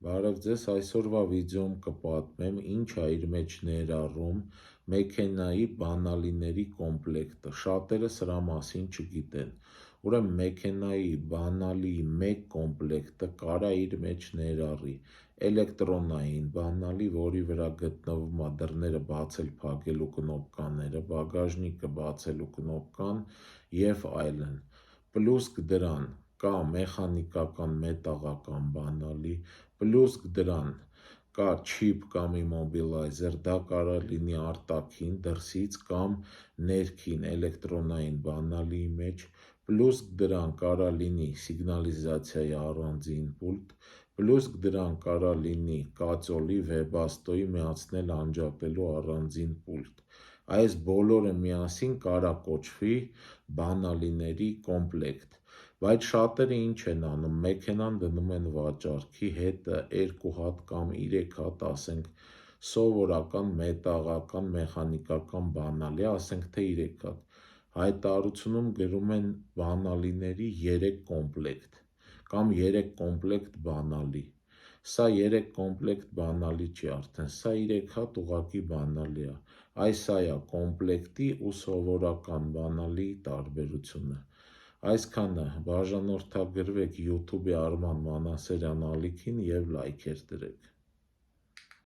Բարև ձեզ, այսօրվա վիդեոում կպատմեմ ինչ է իր մեջ ներառում մեքենայի բանալիների կոմպլեկտը, շատերը սրա մասին չգիտեն, ուրեմն մեքենայի բանալիի մեկ կոմպլեկտը կարա իր մեջ ներառի էլեկտրոնային բանալի, որի վրա գտնվում է դռները բացել փակելու կնոպկաները, բագաժնիկը բացելու կնոպկան և այլն, պլյուս դրան կա մեխանիկական մետաղական բանալի, պլյուս դրան կա չիպ կամ իմոբիլայզեր, դա կարա լինի արտաքին դրսից կամ ներքին էլեկտրոնային բանալիի մեջ, պլյուս դրան կարա լինի սիգնալիզացիայի առանձին պուլտ, պլյուս դրան կարա լինի կածոլի, վեբաստոյի միացնել անջատելու առանձին պուլտ, այս բոլորը միասին կարա կոչվի բանալիների կոմպլեկտ, բայց շատերը ինչ են անում, մեքենան դնում են վաճառքի, հետը 2 հատ կամ 3 հատ, ասենք սովորական մետաղական մեխանիկական բանալի, ասենք թե 3 հատ, հայտարարությունում գրում են բանալիների 3 կոմպլեկտ կամ 3 կոմպլեկտ բանալի, սա 3 կոմպլեկտ բանալի չի արդեն, սա 3 հատ ուղղակի բանալի է, սա է կոմպլեկտի ու սովորական բանալիի տարբերությունը, այսքանը, բաժանորդագրվեք YouTube-ի Արման Մանասարյան ալիքին և լայքեր դրեք։